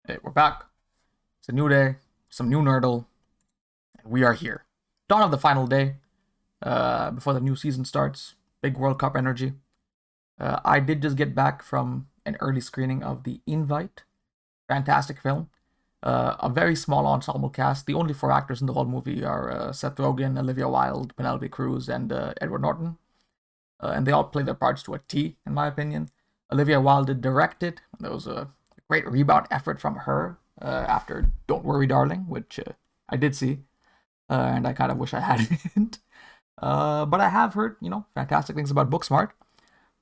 Hey, we're back. It's a new day, some new Nerdle, and we are here. Dawn of the final day, before the new season starts. Big World Cup energy. I did just get back from an early screening of The Invite. Fantastic film. A very small ensemble cast. The only four actors in the whole movie are Seth Rogen, Olivia Wilde, Penelope Cruz, and Edward Norton. And they all play their parts to a T, in my opinion. Olivia Wilde did direct it. There was a great rebound effort from her after Don't Worry Darling, which I did see, and I kind of wish I hadn't. But I have heard, fantastic things about Booksmart.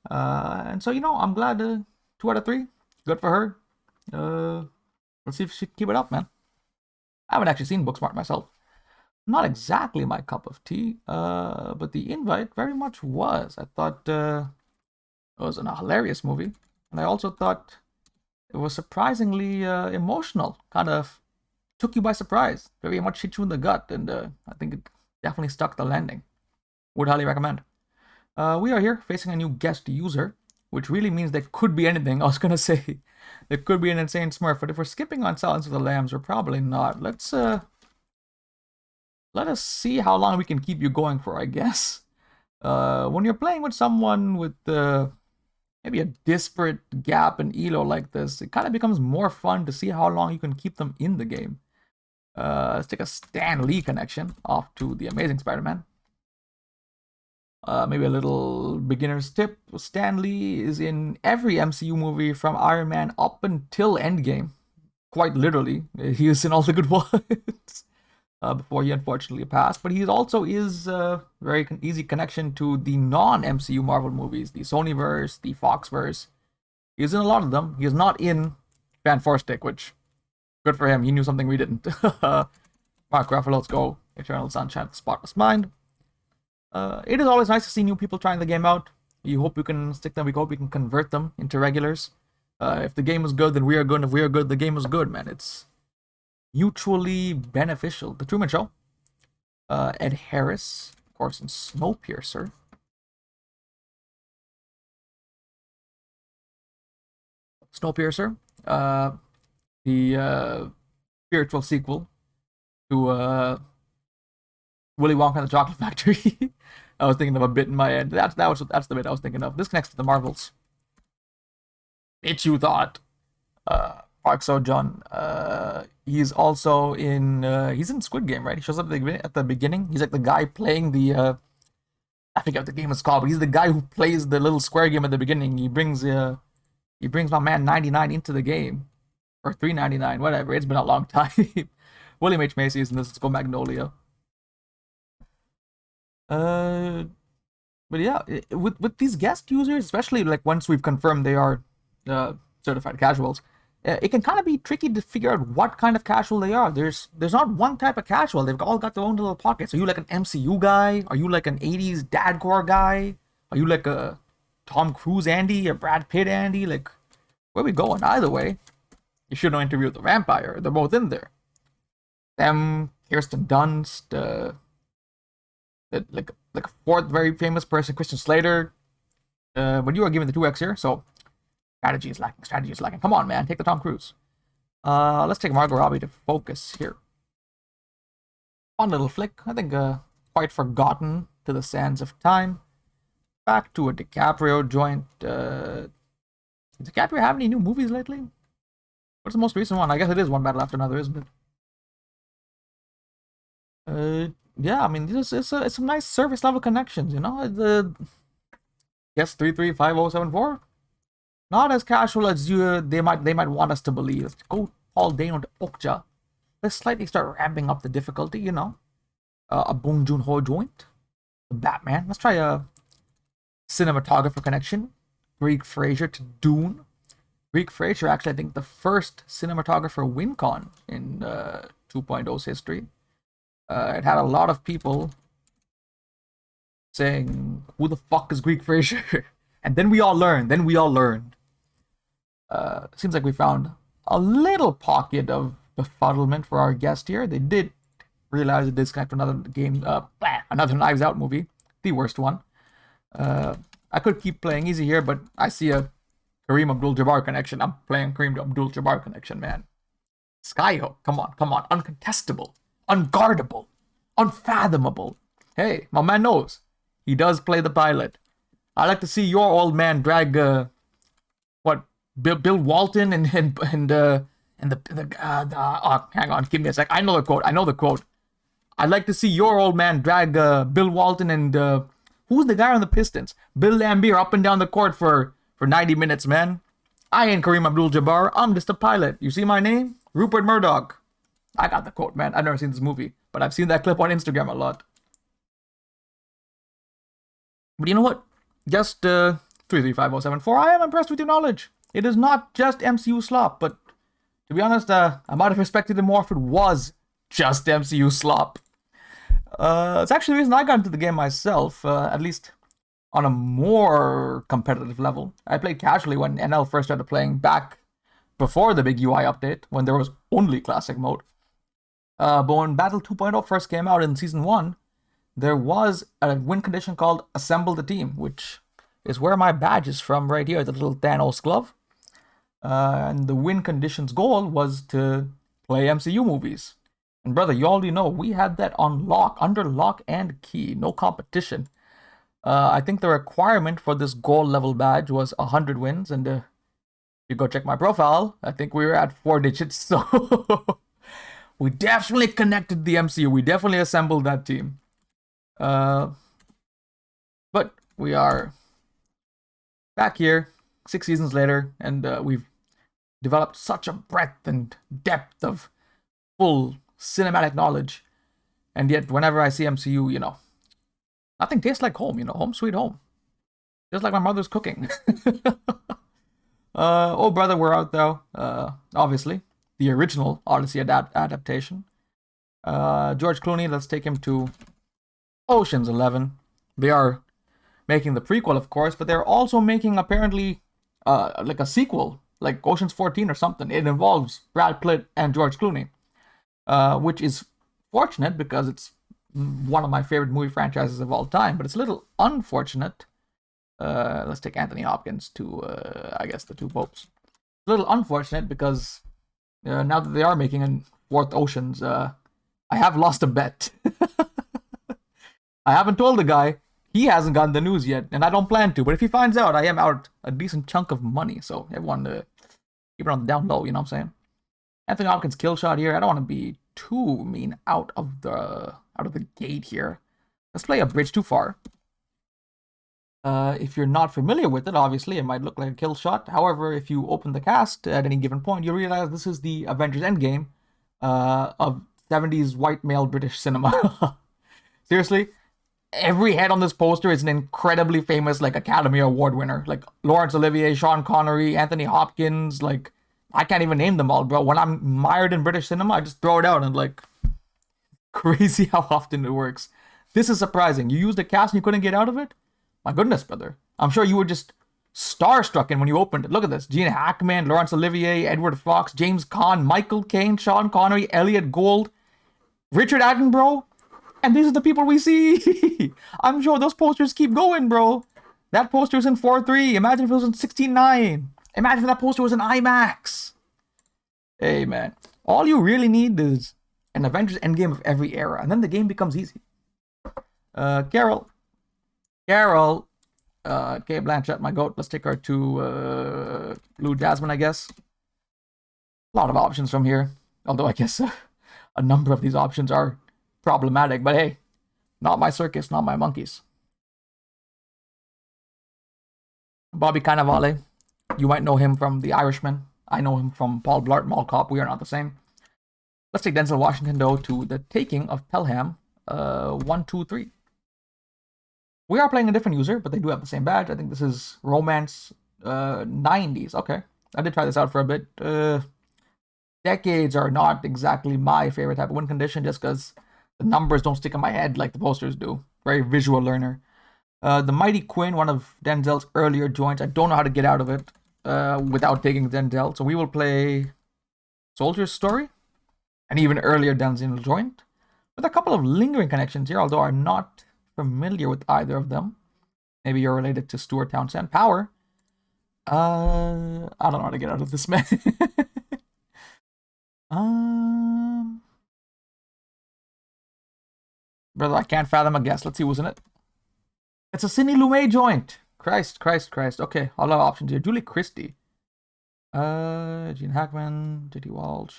And so, I'm glad 2 out of 3. Good for her. Let's see if she can keep it up, man. I haven't actually seen Booksmart myself. Not exactly my cup of tea, but The Invite very much was. I thought it was a hilarious movie, and I also thought it was surprisingly emotional. Kind of took you by surprise. Very much hit you in the gut, and I think it definitely stuck the landing. Would highly recommend. We are here facing a new guest user, which really means there could be anything. I was gonna say there could be an insane smurf, but if we're skipping on Silence of the Lambs, we're probably not. Let us see how long we can keep you going for, I guess. When you're playing with someone with maybe a disparate gap in elo like this, it kind of becomes more fun to see how long you can keep them in the game. Let's take a Stan Lee connection off to The Amazing Spider-Man. Maybe a little beginner's tip. Stan Lee is in every MCU movie from Iron Man up until Endgame. Quite literally. He is in all the good ones. Before he unfortunately passed. But he also is a very easy connection to the non-MCU Marvel movies, the Sonyverse, the Foxverse. He's in a lot of them. He is not in Fan4Stick, which, good for him. He knew something we didn't. Mark Ruffalo, let's go. Eternal Sunshine, Spotless Mind. It is always nice to see new people trying the game out. You hope you can stick them. We hope we can convert them into regulars. If the game is good, then we are good. If we are good, the game is good, man. It's mutually beneficial. The Truman Show. Ed Harris, of course, in Snowpiercer. Snowpiercer, the spiritual sequel to Willy Wonka and the Chocolate Factory. I was thinking of a bit in my head. That's the bit I was thinking of. This connects to the Marvels. Bitch, you thought. Park Seo-joon. He's also in he's in Squid Game, right? He shows up at the beginning. He's like the guy playing the I forget what the game is called, but he's the guy who plays the little square game at the beginning. He brings my man 99 into the game, or 399, whatever. It's been a long time. William H Macy is in this. Let's go Magnolia. But yeah, with these guest users, especially like once we've confirmed they are certified casuals, it can kind of be tricky to figure out what kind of casual they are. There's not one type of casual. They've all got their own little pockets. Are you like an MCU guy? Are you like an 80s dadcore guy? Are you like a Tom Cruise Andy or Brad Pitt Andy? Like, where are we going? Either way, you should know Interview with the Vampire. They're both in there. Them, Kirsten Dunst, like a fourth very famous person, Christian Slater. But you are given the 2x here, so strategy is lacking. Strategy is lacking. Come on, man. Take the Tom Cruise. Let's take Margot Robbie to focus here. Fun little flick. I think quite forgotten to the sands of time. Back to a DiCaprio joint. Does DiCaprio have any new movies lately? What's the most recent one? I guess it is One Battle After Another, isn't it? Yeah, I mean, it's some nice service level connections, The yes 335074. Not as casual as they might want us to believe. Let's go Paul Dano to Okja. Let's slightly start ramping up the difficulty, a Bong Joon-ho joint. The Batman. Let's try a cinematographer connection. Greek Fraser to Dune. Greek Fraser, actually, I think the first cinematographer WinCon in 2.0's history. It had a lot of people saying, "Who the fuck is Greek Fraser?" And then we all learned. Seems like we found a little pocket of befuddlement for our guest here. They did realize it disconnect another game, another Knives Out movie, the worst one. I could keep playing easy here, but I see a Kareem Abdul-Jabbar connection. I'm playing Kareem Abdul-Jabbar connection, man. Skyhook, come on, come on. Uncontestable, unguardable, unfathomable. Hey, my man knows. He does play the pilot. I like to see your old man drag, what, Bill Walton hang on, give me a sec. I know the quote. I'd like to see your old man drag Bill Walton and who's the guy on the Pistons? Bill Laimbeer up and down the court for 90 minutes, man. I ain't Kareem Abdul-Jabbar. I'm just a pilot. You see my name? Rupert Murdock. I got the quote, man. I've never seen this movie, but I've seen that clip on Instagram a lot. But you know what? Just 335074. I am impressed with your knowledge. It is not just MCU slop, but to be honest, I might have respected it more if it was just MCU slop. It's actually the reason I got into the game myself, at least on a more competitive level. I played casually when NL first started playing back before the big UI update, when there was only classic mode. But when Battle 2.0 first came out in Season 1, there was a win condition called Assemble the Team, which is where my badge is from right here, the little Thanos glove. And the win condition's goal was to play MCU movies. And brother, you already know, we had that on lock, under lock and key, no competition. I think the requirement for this gold level badge was 100 wins, and if you go check my profile, I think we were at 4 digits, so we definitely connected the MCU, we definitely assembled that team. But we are back here, 6 seasons later, and we've developed such a breadth and depth of full cinematic knowledge, and yet whenever I see MCU, you know, nothing tastes like home, you know, home sweet home. Just like my mother's cooking. Oh brother, we're out though. Obviously, the original Odyssey adaptation. George Clooney, let's take him to Ocean's 11. They are making the prequel, of course, but they're also making apparently like a sequel, like Ocean's 14 or something. It involves Brad Pitt and George Clooney, which is fortunate because it's one of my favorite movie franchises of all time, but it's a little unfortunate. Let's take Anthony Hopkins to, I guess, the two popes. A little unfortunate because now that they are making a fourth Oceans, I have lost a bet. I haven't told the guy. He hasn't gotten the news yet, and I don't plan to. But if he finds out, I am out a decent chunk of money. So everyone, keep it on the down low. You know what I'm saying? Anthony Hopkins kill shot here. I don't want to be too mean out of the gate here. Let's play a bridge too far. If you're not familiar with it, obviously it might look like a kill shot. However, if you open the cast at any given point, you realize this is the Avengers Endgame of 70s white male British cinema. Seriously, every head on this poster is an incredibly famous, like, Academy Award winner. Like, Laurence Olivier, Sean Connery, Anthony Hopkins, like, I can't even name them all, bro. When I'm mired in British cinema, I just throw it out and, like, crazy how often it works. This is surprising. You used a cast and you couldn't get out of it? My goodness, brother. I'm sure you were just starstruck when you opened it. Look at this. Gene Hackman, Laurence Olivier, Edward Fox, James Caan, Michael Caine, Sean Connery, Elliot Gould, Richard Attenborough. And these are the people we see. I'm sure those posters keep going, bro. That poster was in 4:3. Imagine if it was in 16:9. Imagine if that poster was in IMAX. Hey, man. All you really need is an Avengers Endgame of every era, and then the game becomes easy. Carol. Kate Blanchett, my goat. Let's take her to Blue Jasmine, I guess. A lot of options from here. Although I guess a number of these options are problematic. But hey, not my circus, not my monkeys. Bobby Cannavale. You might know him from The Irishman. I know him from Paul Blart Mall Cop. We are not the same. Let's take Denzel Washington, though, to The Taking of Pelham. 1, 2, 3. We are playing a different user, but they do have the same badge. I think this is Romance 90s. Okay. I did try this out for a bit. Decades are not exactly my favorite type of win condition just because the numbers don't stick in my head like the posters do. Very visual learner. The Mighty Quinn, one of Denzel's earlier joints. I don't know how to get out of it without taking Denzel. So we will play Soldier's Story, an even earlier Denzel joint, with a couple of lingering connections here, although I'm not familiar with either of them. Maybe you're related to Stuart Townsend. Power. I don't know how to get out of this, man. Brother, I can't fathom a guess. Let's see who's in it. It's a Sidney Lumet joint. Christ. Okay, a lot of options here. Julie Christie. Gene Hackman, J.D. Walsh.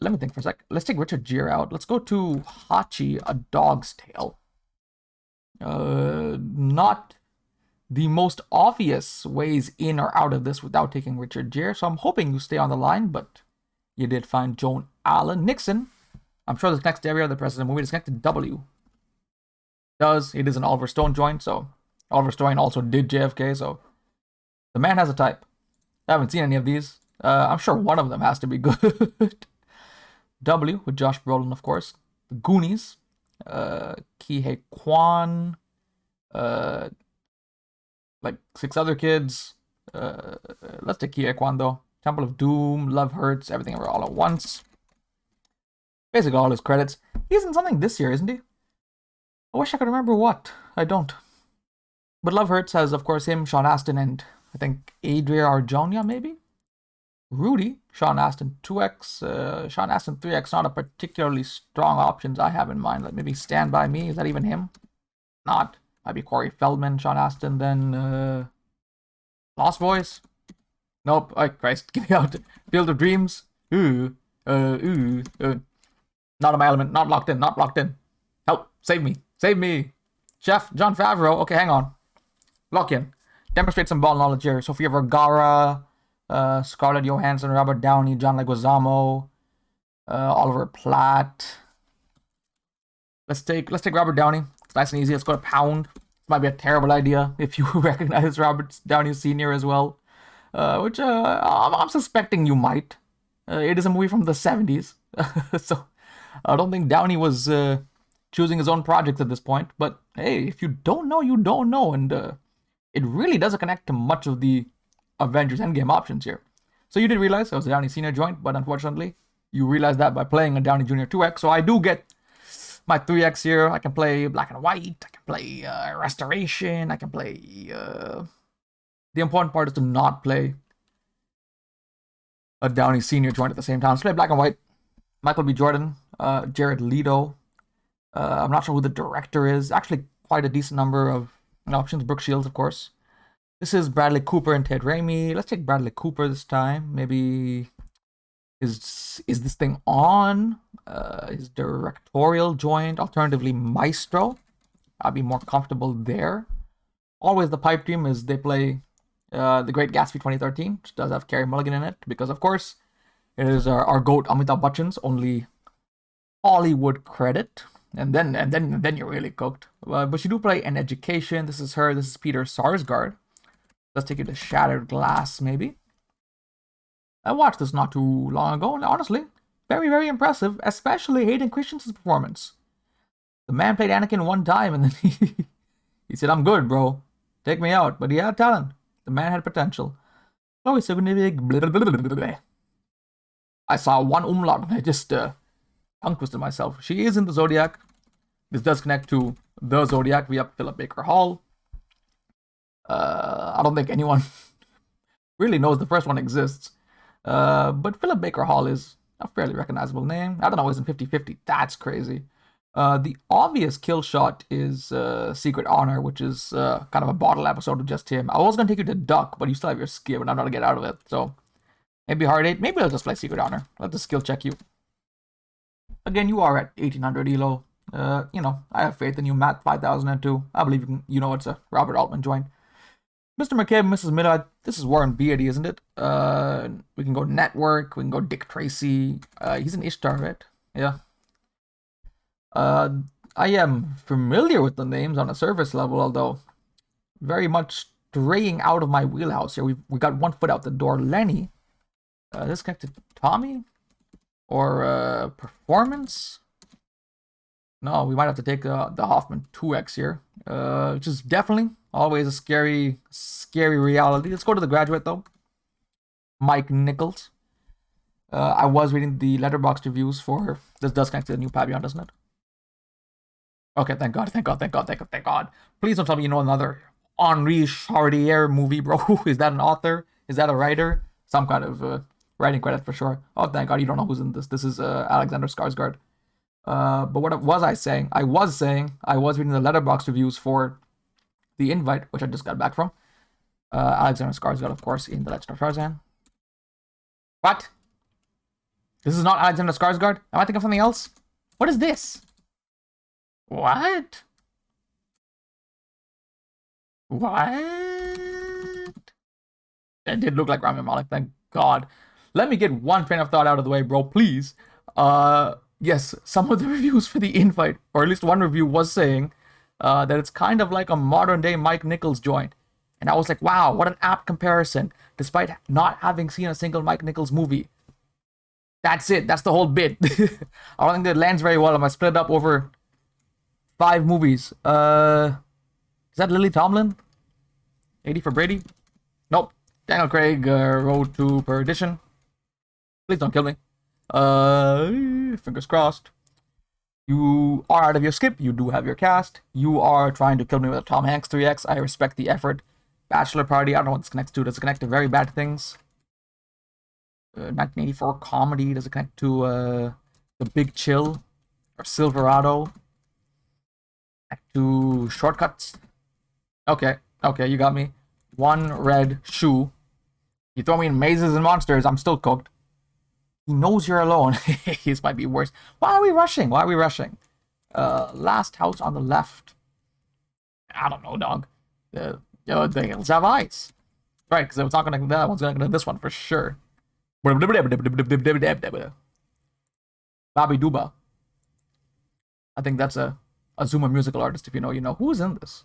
Let me think for a sec. Let's take Richard Gere out. Let's go to Hachi, A Dog's Tale. Not the most obvious ways in or out of this without taking Richard Gere, so I'm hoping you stay on the line, but you did find Joan Allen. Nixon. I'm sure this connects to every other president movie. This connects to W. It is an Oliver Stone joint, so Oliver Stone also did JFK, so the man has a type. I haven't seen any of these. I'm sure one of them has to be good. W with Josh Brolin, of course. The Goonies. Kihei Kwan. Like 6 other kids. Let's take Kihei Kwan though. Temple of Doom, Love Hurts, Everything All at Once. Basically all his credits. He's in something this year, isn't he? I wish I could remember what. I don't. But Love Hurts has, of course, him, Sean Astin, and I think Adria Arjona, maybe? Rudy, Sean Astin 2X, Sean Astin 3X, not a particularly strong options I have in mind. Like maybe Stand By Me, is that even him? Not. Might be Corey Feldman, Sean Astin, then Lost Boys? Nope. Oh, Christ, get me out. Field of Dreams? Not in my element, not locked in. Help, save me. Chef, Jon Favreau, okay, hang on. Lock in. Demonstrate some ball knowledge here. Sofia Vergara, Scarlett Johansson, Robert Downey, John Leguizamo, Oliver Platt. Let's take Robert Downey. It's nice and easy. Let's go to Pound. This might be a terrible idea if you recognize Robert Downey Sr. as well, which I'm suspecting you might. It is a movie from the 70s, so I don't think Downey was choosing his own projects at this point. But hey, if you don't know, you don't know, and it really doesn't connect to much of the Avengers Endgame options here. So you did realize it was a Downey Sr. joint, but unfortunately, you realized that by playing a Downey Jr. 2X. So I do get my 3X here. I can play Black and White. I can play Restoration. I can play... The important part is to not play a Downey Sr. joint at the same time. Let's play Black and White. Michael B. Jordan. Jared Leto. I'm not sure who the director is. Actually, quite a decent number of options. Brooke Shields, of course. This is Bradley Cooper and Ted Raimi. Let's take Bradley Cooper this time. Maybe is this thing on? His directorial joint. Alternatively, Maestro. I'd be more comfortable there. Always the pipe dream is they play The Great Gatsby 2013, which does have Carey Mulligan in it, because of course it is our GOAT Amitabh Bachchan's only Hollywood credit. And then you're really cooked. But you do play An Education. This is her. This is Peter Sarsgaard. Let's take it to Shattered Glass, maybe. I watched this not too long ago, and honestly, very, very impressive, especially Hayden Christensen's performance. The man played Anakin one time, and then he said, "I'm good, bro. Take me out." But he had talent. The man had potential. Oh, he's so big. I saw one umlaut, and I just tongue twisted myself. She is in the Zodiac. This does connect to the Zodiac via Philip Baker Hall. I don't think anyone really knows the first one exists. But Philip Baker Hall is a fairly recognizable name. I don't know, isn't 50-50. That's crazy. The obvious kill shot is Secret Honor, which is kind of a bottle episode of just him. I was going to take you to Duck, but you still have your skill, and I'm not going to get out of it. So maybe Hard 8. Maybe I'll just play Secret Honor. Let the skill check you. Again, you are at 1800 elo. I have faith in you, Matt 5002. I believe you know it's a Robert Altman joint. Mr. McCabe, Mrs. Midnight, this is Warren Beatty, isn't it? We can go Network, we can go Dick Tracy. He's an Ishtar, right? Yeah. I am familiar with the names on a surface level, although very much straying out of my wheelhouse here. We got one foot out the door. Lenny. This connected to Tommy? Or Performance? No, we might have to take the Hoffman 2X here. Which is definitely always a scary reality. Let's go to The Graduate, though. Mike Nichols. I was reading the Letterboxd reviews for... This does connect to the new Pavillon, doesn't it? Okay, thank God. Please don't tell me you know another Henri Chartier movie, bro. Is that an author? Is that a writer? Some kind of Writing credit for sure. Oh, thank God you don't know who's in this. This is Alexander Skarsgård. But what was I saying? I was reading the letterbox reviews for The Invite, which I just got back from. Alexander Skarsgård, of course, in The Legend of Tarzan. What? This is not Alexander Skarsgård? Am I thinking of something else? What is this? What? It did look like Rami Malek, thank God. Let me get one train of thought out of the way, bro, please. Yes, some of the reviews for The Invite, or at least one review was saying that it's kind of like a modern-day Mike Nichols joint. And I was like, wow, what an apt comparison, despite not having seen a single Mike Nichols movie. That's it. That's the whole bit. I don't think it lands very well. I'm going to split it up over 5 movies. Is that Lily Tomlin? 80 for Brady? Nope. Daniel Craig, Road to Perdition. Please don't kill me. Fingers crossed. You are out of your skip. You do have your cast. You are trying to kill me with a Tom Hanks 3X. I respect the effort. Bachelor Party. I don't know what this connects to. Does it connect to very bad things? 1984 comedy. Does it connect to The Big Chill or Silverado? Connect to Shortcuts? Okay, you got me. One red shoe. You throw me in mazes and monsters, I'm still cooked. He knows you're alone. This might be worse. Why are we rushing? Last house on the left. I don't know, dog. The hills have eyes. Right, because if it's not connecting to that one's connecting to this one for sure. Bobby Duba. I think that's a Zuma musical artist. If you know, you know. Who's in this?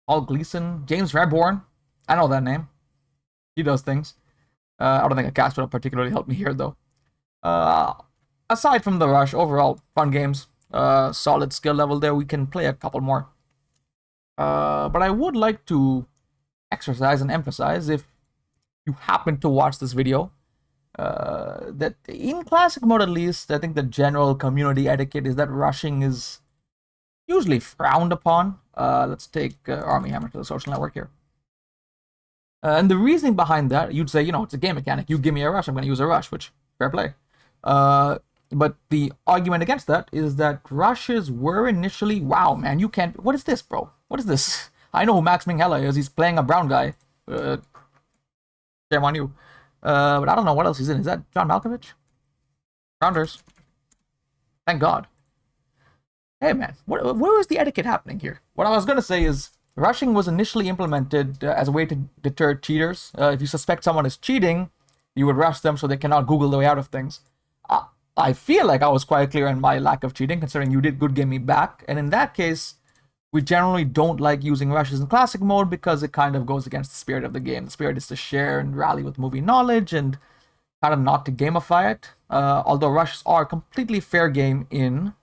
Paul Gleason, James Rebhorn. I know that name. He does things. I don't think a cast would particularly help me here, though. Aside from the rush, overall, fun games. Solid skill level there. We can play a couple more. But I would like to exercise and emphasize, if you happen to watch this video, that in classic mode at least, I think the general community etiquette is that rushing is usually frowned upon. Let's take Army Hammer to the social network here. And the reasoning behind that, you'd say, it's a game mechanic. You give me a rush, I'm going to use a rush, which, fair play. But the argument against that is that rushes were initially, wow, man, you can't, what is this, bro? What is this? I know who Max Minghella is. He's playing a brown guy. Shame on you. But I don't know what else he's in. Is that John Malkovich? Rounders. Thank God. Hey, man, where was the etiquette happening here? What I was going to say is, rushing was initially implemented as a way to deter cheaters. If you suspect someone is cheating, you would rush them so they cannot Google their way out of things. I feel like I was quite clear in my lack of cheating, considering you did good game me back. And in that case, we generally don't like using rushes in classic mode because it kind of goes against the spirit of the game. The spirit is to share and rally with movie knowledge and kind of not to gamify it. Although rushes are completely fair game in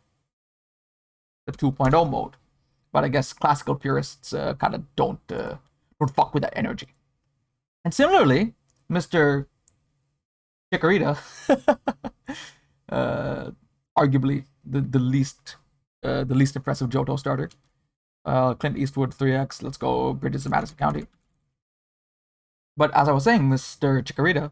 the 2.0 mode. But I guess classical purists kind of don't fuck with that energy. And similarly, Mr. Chikorita, arguably the least impressive Johto starter. Clint Eastwood 3X. Let's go Bridges of Madison County. But as I was saying, Mr. Chikorita,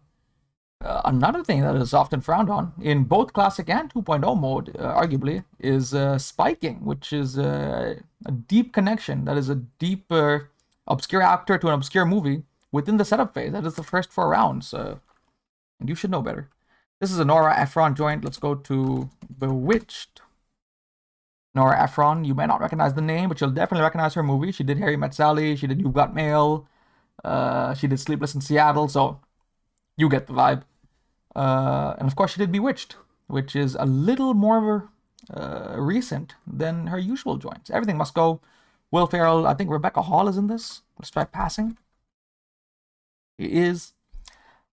another thing that is often frowned on in both classic and 2.0 mode, arguably, is spiking, which is a deep connection. That is a deeper obscure actor to an obscure movie within the setup phase. That is the first 4 rounds. And you should know better. This is a Nora Ephron joint. Let's go to Bewitched. Nora Ephron, you may not recognize the name, but you'll definitely recognize her movie. She did Harry Met Sally. She did You've Got Mail. She did Sleepless in Seattle. So you get the vibe. And of course, she did Bewitched, which is a little more recent than her usual joints. Everything Must Go. Will Ferrell. I think Rebecca Hall is in this. Let's try passing. She is.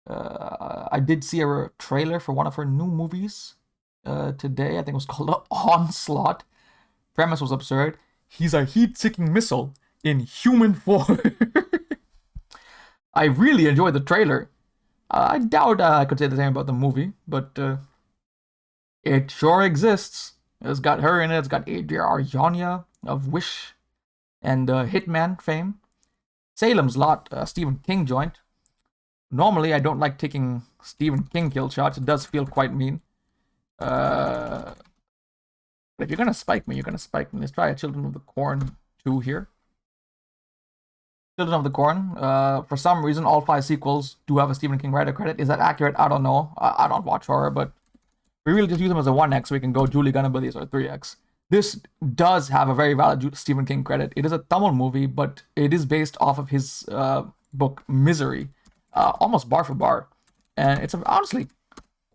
I did see a trailer for one of her new movies today. I think it was called Onslaught. Premise was absurd. He's a heat-seeking missile in human form. I really enjoyed the trailer. I doubt I could say the same about the movie, but it sure exists. It's got her in it. It's got Adria Arjona of Wish and Hitman fame. Salem's Lot, Stephen King joint. Normally, I don't like taking Stephen King kill shots. It does feel quite mean. But if you're gonna spike me, you're gonna spike me. Let's try a Children of the Corn 2 here. Children of the Corn. For some reason, all 5 sequels do have a Stephen King writer credit. Is that accurate? I don't know. I don't watch horror, but we really just use them as a 1x so we can go Julie Gunnabillies or 3x. This does have a very valid Stephen King credit. It is a Tamil movie, but it is based off of his book Misery, almost bar for bar. And it's honestly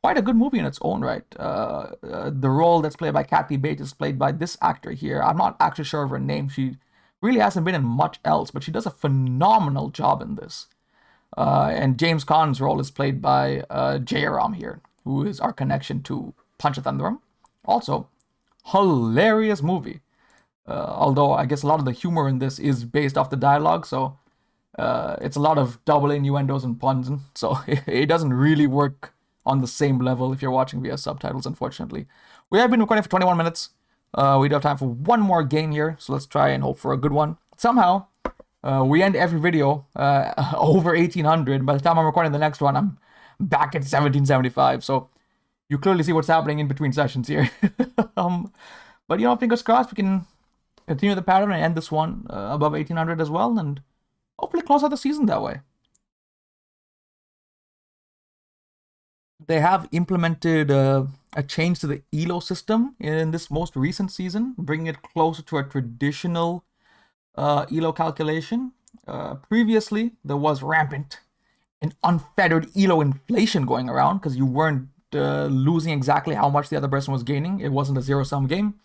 quite a good movie in its own right. The role that's played by Kathy Bates is played by this actor here. I'm not actually sure of her name. She really hasn't been in much else, but she does a phenomenal job in this. And James Caan's role is played by Jayaram here, who is our connection to Panchatandaram. Also, hilarious movie. Although I guess a lot of the humor in this is based off the dialogue, so it's a lot of double innuendos and puns, and so it doesn't really work on the same level if you're watching via subtitles, unfortunately. We have been recording for 21 minutes. We do have time for one more game here, so let's try and hope for a good one. Somehow, we end every video over 1800. By the time I'm recording the next one, I'm back at 1775. So you clearly see what's happening in between sessions here. But fingers crossed we can continue the pattern and end this one above 1800 as well, and hopefully close out the season that way. They have implemented a change to the ELO system in this most recent season, bringing it closer to a traditional ELO calculation. Previously, there was rampant and unfettered ELO inflation going around because you weren't losing exactly how much the other person was gaining. It wasn't a zero-sum game,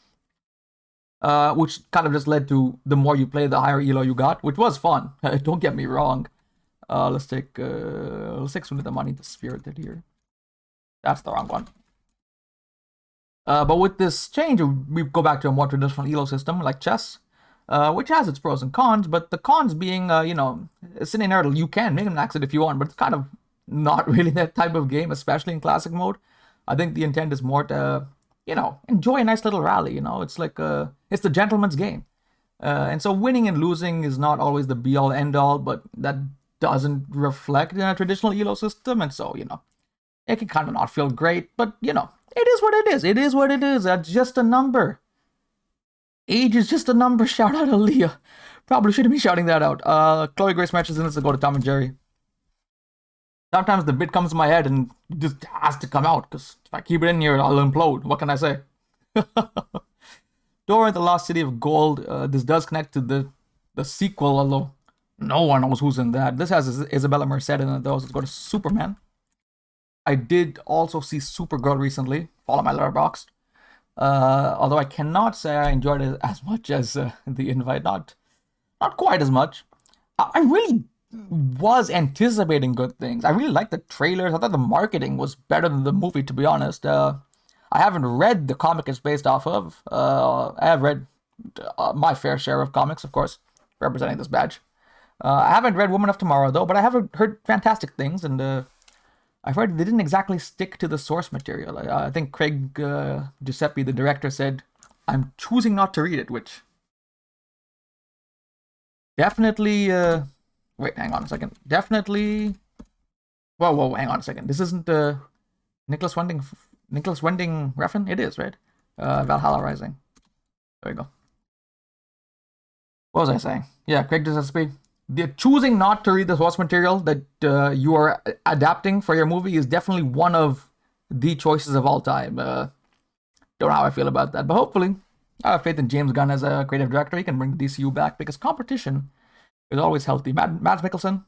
which kind of just led to the more you play, the higher ELO you got, which was fun. Don't get me wrong. Let's take some of the money to Spirited here. That's the wrong one. But with this change, we go back to a more traditional ELO system like chess, which has its pros and cons. But the cons being, CineNerdle, you can make an exit if you want, but it's kind of not really that type of game, especially in classic mode. I think the intent is more to, enjoy a nice little rally. It's like it's the gentleman's game, and so winning and losing is not always the be-all end-all, but that doesn't reflect in a traditional ELO system, and so it can kind of not feel great, but it is what it is. It is what it is. That's just a number. Age is just a number. Shout out to Leah. Probably shouldn't be shouting that out. Chloe Grace mentions in this to go to Tom and Jerry. Sometimes the bit comes to my head and it just has to come out, because if I keep it in here, I'll implode. What can I say? Dora and the Lost City of Gold. This does connect to the sequel, although no one knows who's in that. This has Isabella Merced in it, though. Let's go to Superman. I did also see Supergirl recently. Follow my Letterboxd. Although I cannot say I enjoyed it as much as The Invite. Not quite as much. I really was anticipating good things. I really liked the trailers. I thought the marketing was better than the movie, to be honest. I haven't read the comic it's based off of. I have read my fair share of comics, of course, representing this badge. I haven't read Woman of Tomorrow, though, but I have heard fantastic things, and I've heard they didn't exactly stick to the source material. I think Craig Giuseppe, the director, said, "I'm choosing not to read it," which definitely... wait, hang on a second. Definitely... Whoa, hang on a second. This isn't Nicholas Winding Refn? It is, right? Valhalla Rising. There we go. What was I saying? Yeah, Craig Giuseppe. The choosing not to read the source material that you are adapting for your movie is definitely one of the choices of all time. Don't know how I feel about that, but hopefully I have faith in James Gunn as a creative director. He can bring the DCU back, because competition is always healthy. Mads Mikkelsen,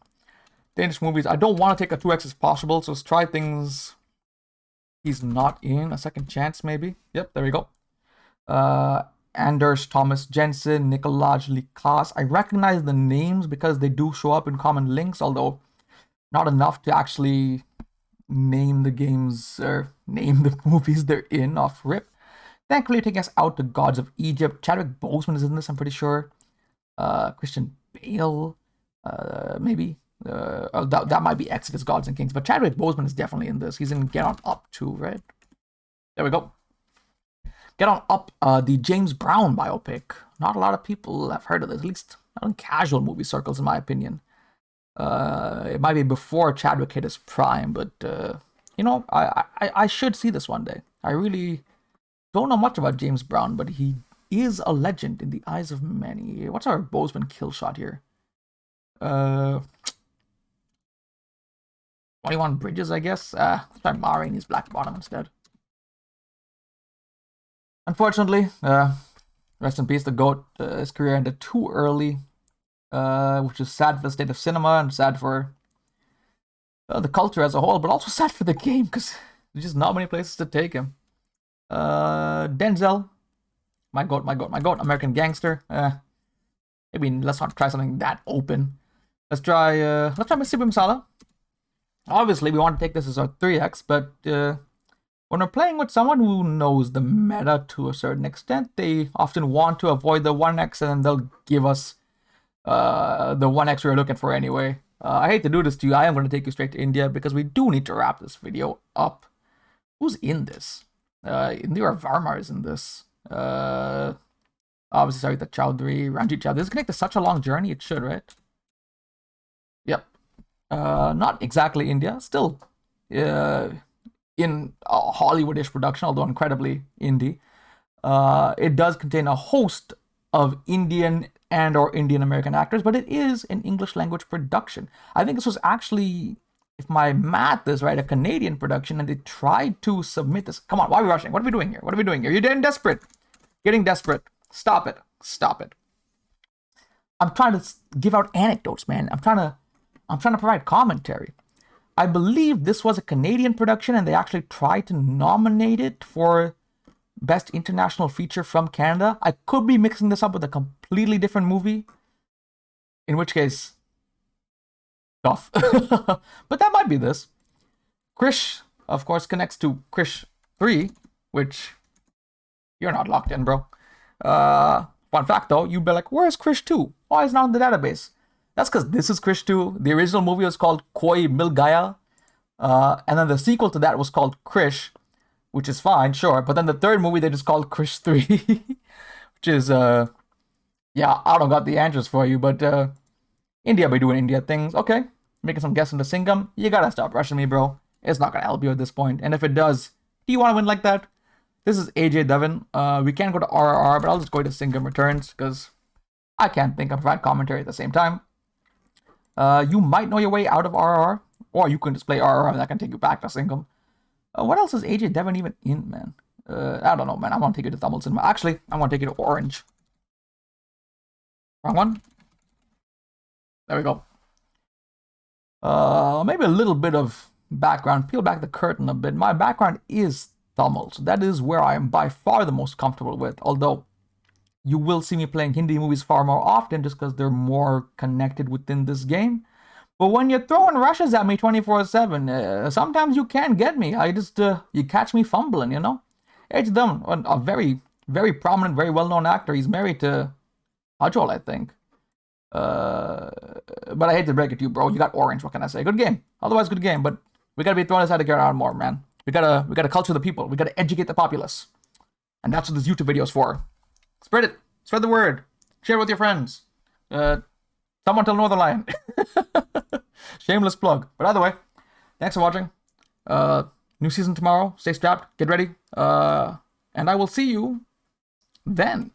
Danish movies. I don't want to take a 2x if possible, so let's try things he's not in. A second chance, maybe. Yep, there we go. Anders Thomas Jensen, Nikolaj Likas. I recognize the names because they do show up in common links, although not enough to actually name the games or name the movies they're in off rip. Thankfully, taking us out to Gods of Egypt. Chadwick Boseman is in this, I'm pretty sure. Christian Bale, maybe. That might be Exodus, Gods and Kings, but Chadwick Boseman is definitely in this. He's in Get On Up too, right? There we go. Get On Up, the James Brown biopic. Not a lot of people have heard of this, at least not in casual movie circles, in my opinion. It might be before Chadwick hit his prime, but you know, I should see this one day. I really don't know much about James Brown, but he is a legend in the eyes of many. What's our Bozeman kill shot here? 21 Bridges, I guess. Let's try Ma Rainey's Black Bottom instead. Unfortunately, rest in peace, the GOAT. His career ended too early, which is sad for the state of cinema and sad for the culture as a whole, but also sad for the game because there's just not many places to take him. Denzel, my goat, American Gangster. Maybe let's not try something that open. Let's try Mississippi Masala. Obviously, we want to take this as our 3x, but when we're playing with someone who knows the meta to a certain extent, they often want to avoid the 1x, and then they'll give us the 1x we were looking for anyway. I hate to do this to you. I am going to take you straight to India because we do need to wrap this video up. Who's in this? Indira Varma is in this. Obviously, Sarita Chowdhury, Ranjit Chowdhury. This is connected to such a long journey. It should, right? Yep. Not exactly India. Still in a Hollywoodish production, although incredibly indie. It does contain a host of Indian and or Indian American actors, but it is an English language production. I think this was actually, if my math is right, a Canadian production, and they tried to submit this. Come on, why are we rushing? What are we doing here? You're getting desperate. Stop it. I'm trying to give out anecdotes, man. I'm trying to provide commentary. I believe this was a Canadian production, and they actually tried to nominate it for Best International Feature from Canada. I could be mixing this up with a completely different movie, in which case, tough. But that might be this. Krish, of course, connects to Krish 3, which you're not locked in, bro. Fun fact, though, you'd be like, where's Krish 2? Why is it not in the database? That's because this is Krish 2. The original movie was called Koi Mil Gaya. And then the sequel to that was called Krish, which is fine, sure. But then the third movie, they just called Krish 3, which is, yeah, I don't got the answers for you, but India be doing India things. Okay, making some guesses into Singham. You gotta stop rushing me, bro. It's not gonna help you at this point. And if it does, do you want to win like that? This is AJ Devon. We can go to RRR, but I'll just go to Singham Returns because I can't think and provide commentary at the same time. You might know your way out of RRR, or you can just play RRR and that can take you back to Singham. What else is AJ Devon even in, man? I don't know, man. I want to take you to Tamil cinema. Actually, I want to take you to Orange. Wrong one? There we go. Maybe a little bit of background. Peel back the curtain a bit. My background is Tamil, so that is where I am by far the most comfortable with. Although, you will see me playing Hindi movies far more often just because they're more connected within this game. But when you're throwing rushes at me 24/7, sometimes you can't get me. You catch me fumbling, you know? It's them, a very, very prominent, very well-known actor. He's married to Ajol, I think. But I hate to break it to you, bro. You got Orange. What can I say? Good game. Otherwise, good game. But we gotta be throwing this out to get around more, man. We gotta culture the people. We gotta educate the populace. And that's what this YouTube video is for. Spread it. Spread the word. Share it with your friends. Someone tell Northern Shameless plug. But either way, thanks for watching. New season tomorrow. Stay strapped. Get ready. And I will see you then.